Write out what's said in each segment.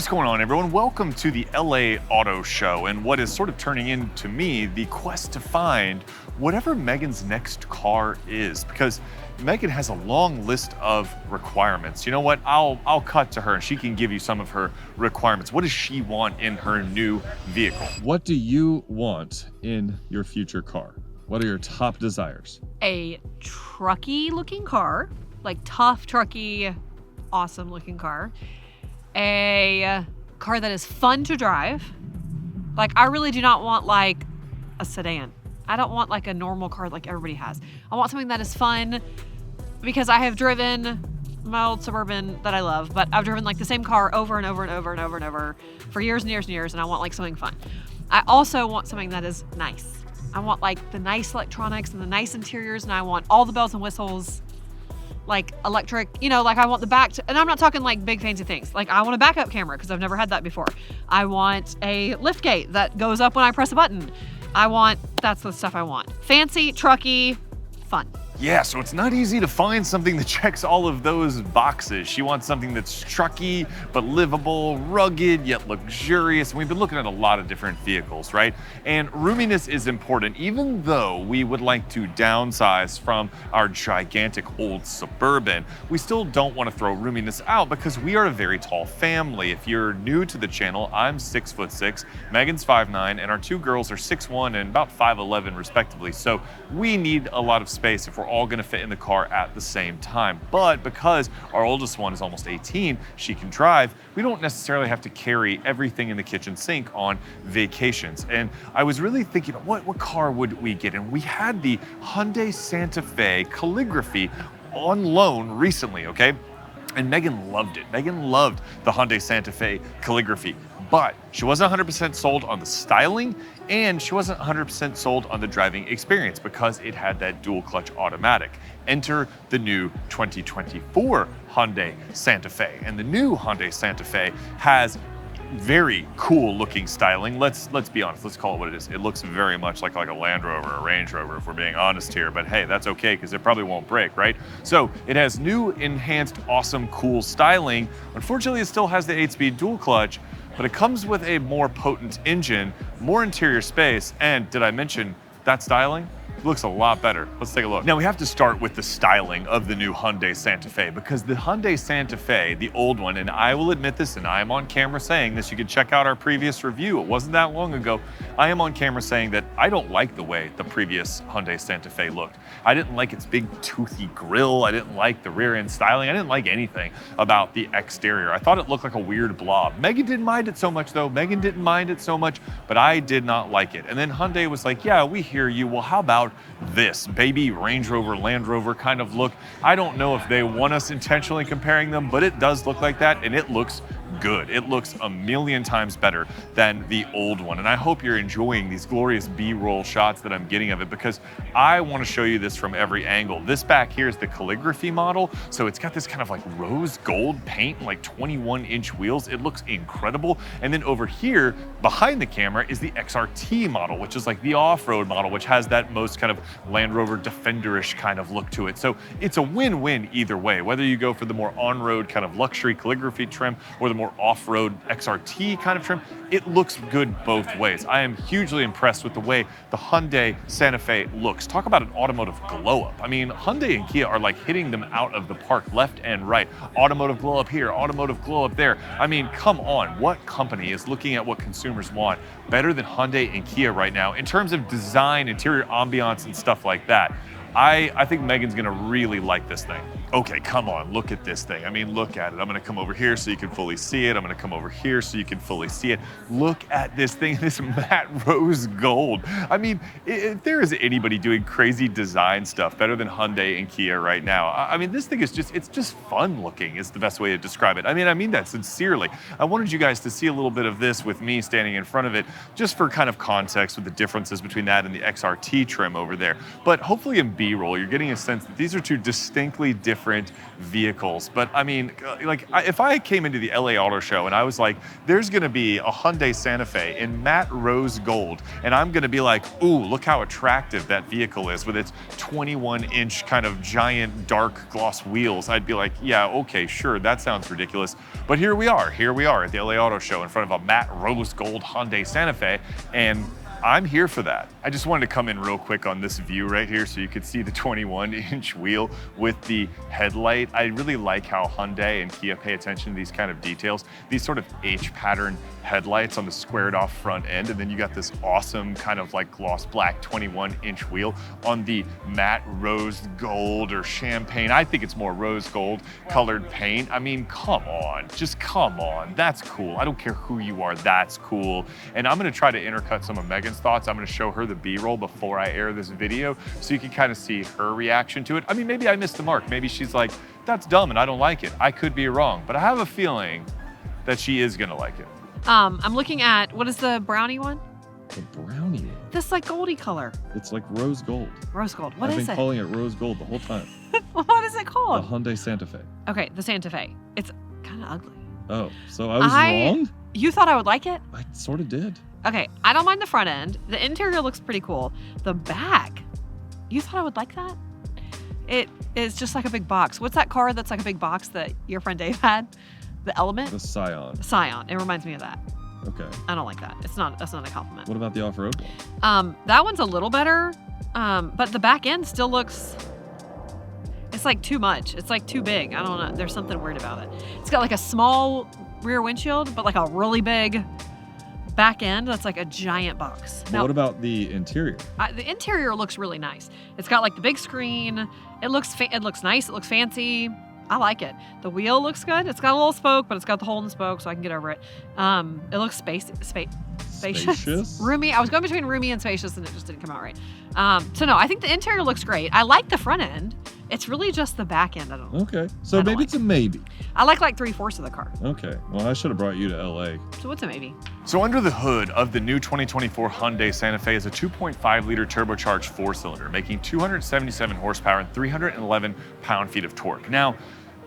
What's going on, everyone? Welcome to the LA Auto Show and what is sort of turning into me the quest to find whatever Megan's next car is, because Megan has a long list of requirements. You know what? I'll cut to her and she can give you some of her requirements. What does she want in her new vehicle? What do you want in your future car? What are your top desires? A trucky looking car, like tough, trucky, awesome looking car. A car that is fun to drive. Like, I really do not want like a sedan. I don't want like a normal car like everybody has. I want something that is fun, because I have driven my old Suburban that I love, but I've driven like the same car over and over and over and over and over for years and years and years, and I want like something fun. I also want something that is nice. I want like the nice electronics and the nice interiors, and I want all the bells and whistles, like electric, you know, like I want the and I'm not talking like big fancy things. Like I want a backup camera because I've never had that before. I want a lift gate that goes up when I press a button. That's the stuff I want. Fancy, trucky, fun. Yeah, so it's not easy to find something that checks all of those boxes. She wants something that's trucky, but livable, rugged, yet luxurious. And we've been looking at a lot of different vehicles, right? And roominess is important, even though we would like to downsize from our gigantic old Suburban. We still don't want to throw roominess out because we are a very tall family. If you're new to the channel, I'm 6'6", Megan's 5'9", and our two girls are 6'1" and about 5'11" respectively. So we need a lot of space if we're all going to fit in the car at the same time. But because our oldest one is almost 18, she can drive, we don't necessarily have to carry everything in the kitchen sink on vacations. And I was really thinking, what car would we get? And we had the Hyundai Santa Fe Calligraphy on loan recently, okay? And Megan loved it. Megan loved the Hyundai Santa Fe Calligraphy, but she wasn't 100% sold on the styling, and she wasn't 100% sold on the driving experience because it had that dual clutch automatic. Enter the new 2024 Hyundai Santa Fe. And the new Hyundai Santa Fe has very cool looking styling. Let's be honest, let's call it what it is. It looks very much like a Land Rover or a Range Rover, if we're being honest here, but hey, that's okay because it probably won't break, right? So it has new, enhanced, awesome, cool styling. Unfortunately, it still has the 8-speed dual clutch, but it comes with a more potent engine, more interior space, and did I mention that styling? It looks a lot better. Let's take a look. Now we have to start with the styling of the new Hyundai Santa Fe, because the Hyundai Santa Fe, the old one, and I will admit this, and I am on camera saying this, you can check out our previous review, it wasn't that long ago. I am on camera saying that I don't like the way the previous Hyundai Santa Fe looked. I didn't like its big toothy grille, I didn't like the rear end styling, I didn't like anything about the exterior. I thought it looked like a weird blob. Megan didn't mind it so much though, but I did not like it. And then Hyundai was like, yeah, we hear you, well how about this baby Range Rover, Land Rover kind of look? I don't know if they want us intentionally comparing them, but it does look like that, and it looks good. It looks a million times better than the old one. And I hope you're enjoying these glorious B-roll shots that I'm getting of it, because I want to show you this from every angle. This back here is the Calligraphy model. So it's got this kind of like rose gold paint, like 21-inch wheels. It looks incredible. And then over here behind the camera is the XRT model, which is like the off-road model, which has that most kind of Land Rover Defender-ish kind of look to it. So it's a win-win either way, whether you go for the more on-road kind of luxury Calligraphy trim or the more off-road XRT kind of trim. It looks good both ways. I am hugely impressed with the way the Hyundai Santa Fe looks. Talk about an automotive glow-up. I mean, Hyundai and Kia are like hitting them out of the park left and right. Automotive glow-up here, automotive glow-up there. I mean, come on. What company is looking at what consumers want better than Hyundai and Kia right now in terms of design, interior ambiance, and stuff like that? I think Megan's gonna really like this thing. Okay, come on, look at this thing. I mean, look at it. I'm gonna come over here so you can fully see it. I'm gonna come over here so you can fully see it. Look at this thing, this matte rose gold. I mean, if there is anybody doing crazy design stuff better than Hyundai and Kia right now, I mean, this thing is it's just fun looking is the best way to describe it. I mean that sincerely. I wanted you guys to see a little bit of this with me standing in front of it, just for kind of context with the differences between that and the XRT trim over there. But hopefully in B-roll, you're getting a sense that these are two distinctly different different vehicles. But I mean, if I came into the LA Auto Show and I was like, there's gonna be a Hyundai Santa Fe in matte rose gold, and I'm gonna be like, ooh, look how attractive that vehicle is with its 21-inch kind of giant dark gloss wheels, I'd be like, yeah, okay, sure, that sounds ridiculous. But here we are at the LA Auto Show in front of a matte rose gold Hyundai Santa Fe, and I'm here for that. I just wanted to come in real quick on this view right here so you could see the 21-inch wheel with the headlight. I really like how Hyundai and Kia pay attention to these kind of details. These sort of H-pattern headlights on the squared off front end, and then you got this awesome kind of like gloss black 21-inch wheel on the matte rose gold or champagne. I think it's more rose gold colored paint. I mean, come on, just come on. That's cool. I don't care who you are, that's cool. And I'm gonna try to intercut some of Megan's thoughts. I'm gonna show her the B-roll before I air this video so you can kind of see her reaction to it. I mean, maybe I missed the mark. Maybe she's like, that's dumb and I don't like it. I could be wrong, but I have a feeling that she is gonna like it. I'm looking at, what is the brownie one? The brownie one. This like goldy color. It's like rose gold. Rose gold. What is I've been it? calling it rose gold the whole time. What is it The called? Hyundai Santa Fe. Okay, the Santa Fe. It's kind of ugly. Oh, so I was wrong? You thought I would like it? I sort of did. Okay, I don't mind the front end. The interior looks pretty cool. The back, you thought I would like that? It is just like a big box. What's that car that's like a big box that your friend Dave had? The Element? The Scion. Scion. It reminds me of that. Okay. I don't like that. That's not a compliment. What about the off-road one? That one's a little better, but the back end still looks, it's like too much. It's like too big. I don't know. There's something weird about it. It's got like a small rear windshield, but like a really big back end that's like a giant box. Now, what about the interior? The interior looks really nice. It's got like the big screen. It looks nice. It looks fancy. I like it. The wheel looks good. It's got a little spoke, but it's got the hole in the spoke, so I can get over it. It looks spacious. Roomy. I was going between roomy and spacious, and it just didn't come out right. So no, I think the interior looks great. I like the front end. It's really just the back end. I don't know. Okay, so maybe it's a maybe. I like 3/4 of the car. Okay, well, I should have brought you to LA. So what's a maybe? So under the hood of the new 2024 Hyundai Santa Fe is a 2.5-liter turbocharged four-cylinder, making 277 horsepower and 311 pound-feet of torque. Now,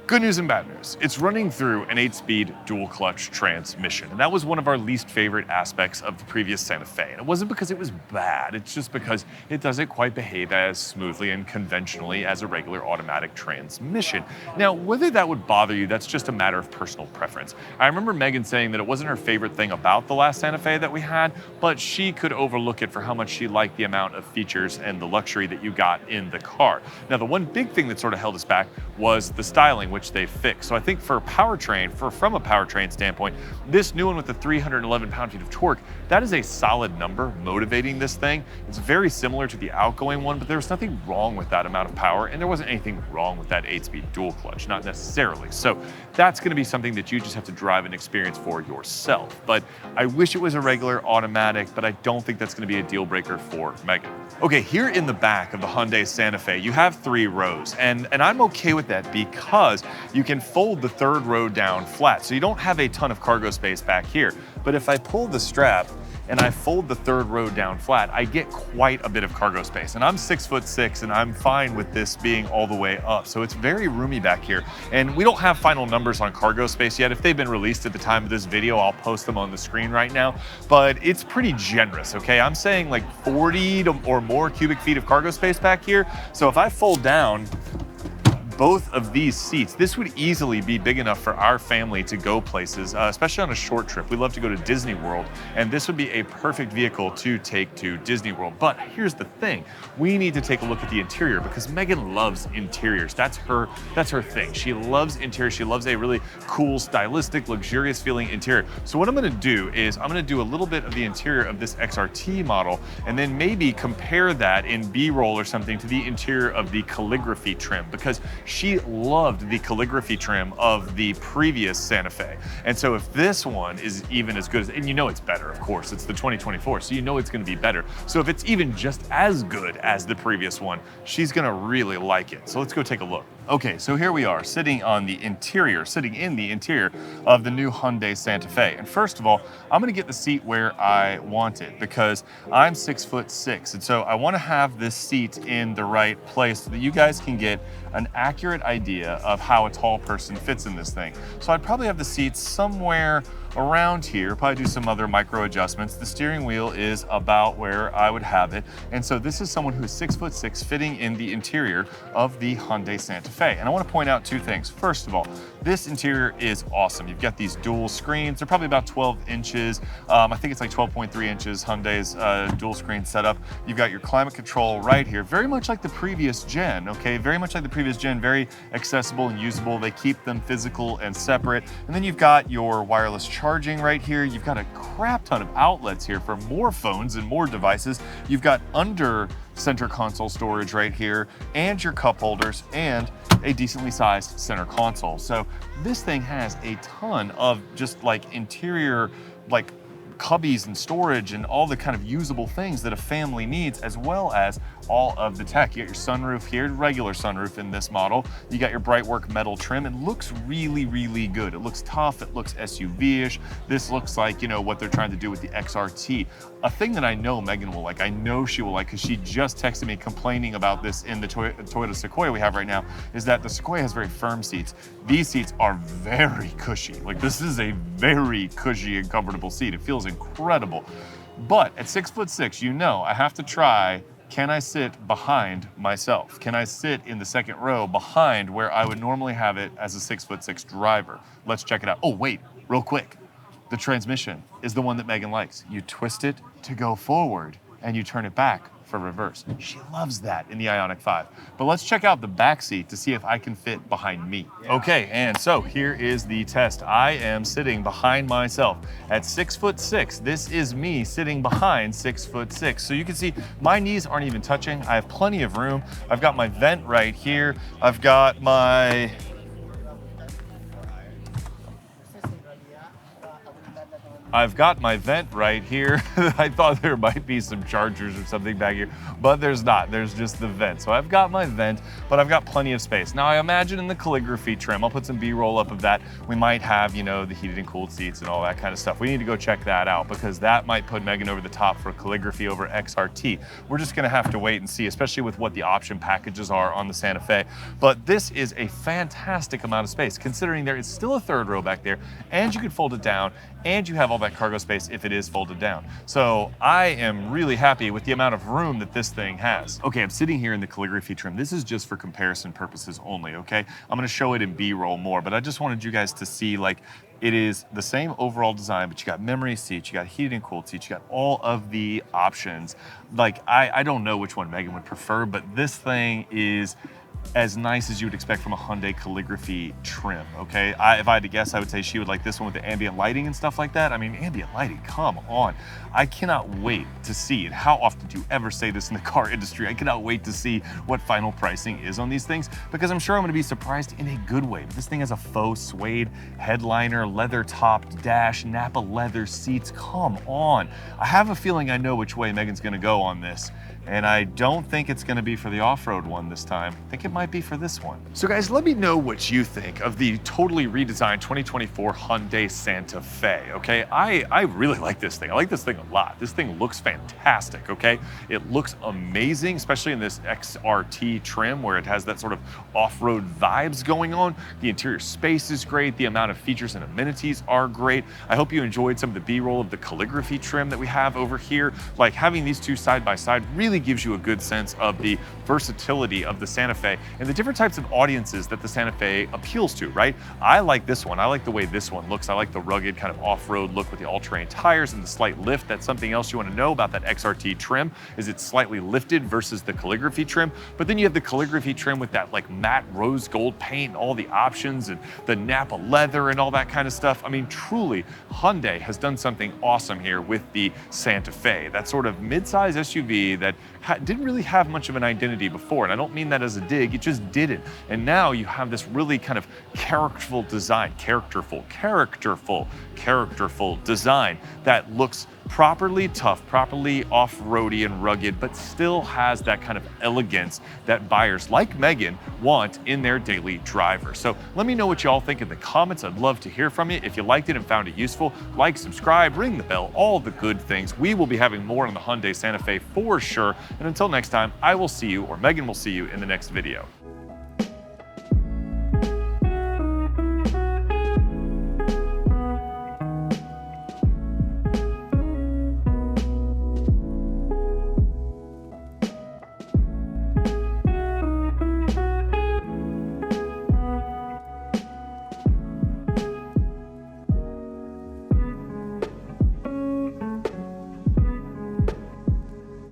good news and bad news. It's running through an 8-speed dual-clutch transmission, and that was one of our least favorite aspects of the previous Santa Fe. And it wasn't because it was bad, it's just because it doesn't quite behave as smoothly and conventionally as a regular automatic transmission. Now, whether that would bother you, that's just a matter of personal preference. I remember Megan saying that it wasn't her favorite thing about the last Santa Fe that we had, but she could overlook it for how much she liked the amount of features and the luxury that you got in the car. Now, the one big thing that sort of held us back was the styling, which they fixed. So I think for powertrain, from a powertrain standpoint, this new one with the 311 pound-feet of torque, that is a solid number motivating this thing. It's very similar to the outgoing one, but there was nothing wrong with that amount of power, and there wasn't anything wrong with that 8-speed dual clutch, not necessarily. So that's going to be something that you just have to drive and experience for yourself. But I wish it was a regular automatic, but I don't think that's going to be a deal breaker for Megan. Okay, here in the back of the Hyundai Santa Fe, you have 3 rows, and I'm okay with that because you can fold the 3rd row down flat, so you don't have a ton of cargo space back here. But if I pull the strap and I fold the 3rd row down flat, I get quite a bit of cargo space. And I'm 6'6", and I'm fine with this being all the way up. So it's very roomy back here. And we don't have final numbers on cargo space yet. If they've been released at the time of this video, I'll post them on the screen right now. But it's pretty generous, okay? I'm saying like 40 or more cubic feet of cargo space back here. So if I fold down both of these seats, this would easily be big enough for our family to go places, especially on a short trip. We love to go to Disney World, and this would be a perfect vehicle to take to Disney World. But here's the thing, we need to take a look at the interior because Megan loves interiors. That's her thing. She loves interior. She loves a really cool, stylistic, luxurious feeling interior. So what I'm gonna do is I'm gonna do a little bit of the interior of this XRT model and then maybe compare that in B-roll or something to the interior of the Calligraphy trim, because she loved the Calligraphy trim of the previous Santa Fe. And so if this one is even as good as, and you know it's better, of course, it's the 2024, so you know it's gonna be better. So if it's even just as good as the previous one, she's gonna really like it. So let's go take a look. Okay, so here we are sitting in the interior of the new Hyundai Santa Fe. And first of all, I'm gonna get the seat where I want it because I'm 6'6", and so I wanna have this seat in the right place so that you guys can get an accurate idea of how a tall person fits in this thing. So I'd probably have the seats somewhere around here, probably do some other micro adjustments. The steering wheel is about where I would have it. And so this is someone who's 6'6", fitting in the interior of the Hyundai Santa Fe. And I want to point out two things. First of all, this interior is awesome. You've got these dual screens. They're probably about 12 inches. I think it's like 12.3 inches, Hyundai's dual screen setup. You've got your climate control right here, very much like the previous gen, okay? Very much like the previous gen, very accessible and usable. They keep them physical and separate. And then you've got your wireless charging right here. You've got a crap ton of outlets here for more phones and more devices. You've got under center console storage right here, and your cup holders, and a decently sized center console. So this thing has a ton of just like interior, like cubbies and storage and all the kind of usable things that a family needs, as well as all of the tech. You got your sunroof here, regular sunroof in this model. You got your Brightwork metal trim. It looks really, really good. It looks tough. It looks SUV-ish. This looks like, you know, what they're trying to do with the XRT. A thing that I know Megan will like, I know she will like, because she just texted me complaining about this in the Toyota Sequoia we have right now, is that the Sequoia has very firm seats. These seats are very cushy. Like, this is a very cushy and comfortable seat. It feels incredible. But at 6'6", you know, I have to try, can I sit behind myself? Can I sit in the second row behind where I would normally have it as a 6'6" driver? Let's check it out. Oh, wait, real quick. The transmission is the one that Megan likes. You twist it to go forward and you turn it back for reverse. She loves that in the Ioniq 5. But let's check out the back seat to see if I can fit behind me. Okay, and so here is the test. I am sitting behind myself at 6'6". This is me sitting behind 6'6". So you can see my knees aren't even touching. I have plenty of room. I've got my vent right here. I've got my vent right here. I thought there might be some chargers or something back here, but there's not. There's just the vent. So I've got my vent, but I've got plenty of space. Now I imagine in the calligraphy trim, I'll put some B-roll up of that. We might have, you know, the heated and cooled seats and all that kind of stuff. We need to go check that out because that might put Megan over the top for calligraphy over XRT. We're just gonna have to wait and see, especially with what the option packages are on the Santa Fe. But this is a fantastic amount of space, considering there is still a third row back there, and you can fold it down, and you have all that cargo space if it is folded down. So I am really happy with the amount of room that this thing has. Okay, I'm sitting here in the calligraphy trim. This is just for comparison purposes only, okay? I'm gonna show it in B-roll more, but I just wanted you guys to see, like, it is the same overall design, but you got memory seats, you got heated and cooled seats, you got all of the options. Like, I don't know which one Megan would prefer, but this thing is as nice as you would expect from a Hyundai calligraphy trim, okay? If I had to guess, I would say she would like this one with the ambient lighting and stuff like that. I mean, ambient lighting, come on. I cannot wait to see, and how often do you ever say this in the car industry? I cannot wait to see what final pricing is on these things, because I'm sure I'm gonna be surprised in a good way. This thing has a faux suede headliner, leather-topped dash, Napa leather seats, come on. I have a feeling I know which way Megan's gonna go on this, and I don't think it's gonna be for the off-road one this time. I think it might be for this one. So guys, let me know what you think of the totally redesigned 2024 Hyundai Santa Fe, okay? I really like this thing. I like this thing a lot. This thing looks fantastic, okay? It looks amazing, especially in this XRT trim where it has that sort of off-road vibes going on. The interior space is great. The amount of features and amenities are great. I hope you enjoyed some of the B-roll of the calligraphy trim that we have over here. Like, having these two side by side really gives you a good sense of the versatility of the Santa Fe and the different types of audiences that the Santa Fe appeals to, right? I like this one. I like the way this one looks. I like the rugged kind of off-road look with the all-terrain tires and the slight lift. That's something else you want to know about that XRT trim, is it's slightly lifted versus the calligraphy trim. But then you have the calligraphy trim with that like matte rose gold paint and all the options and the Napa leather and all that kind of stuff. I mean, truly, Hyundai has done something awesome here with the Santa Fe, that sort of mid-size SUV that didn't really have much of an identity before. And I don't mean that as a dig, it just didn't. And now you have this really kind of characterful design that looks properly tough, properly off-roady and rugged, but still has that kind of elegance that buyers like Megan want in their daily driver. So let me know what y'all think in the comments. I'd love to hear from you. If you liked it and found it useful, like, subscribe, ring the bell, all the good things. We will be having more on the Hyundai Santa Fe for sure. And until next time, I will see you, or Megan will see you in the next video.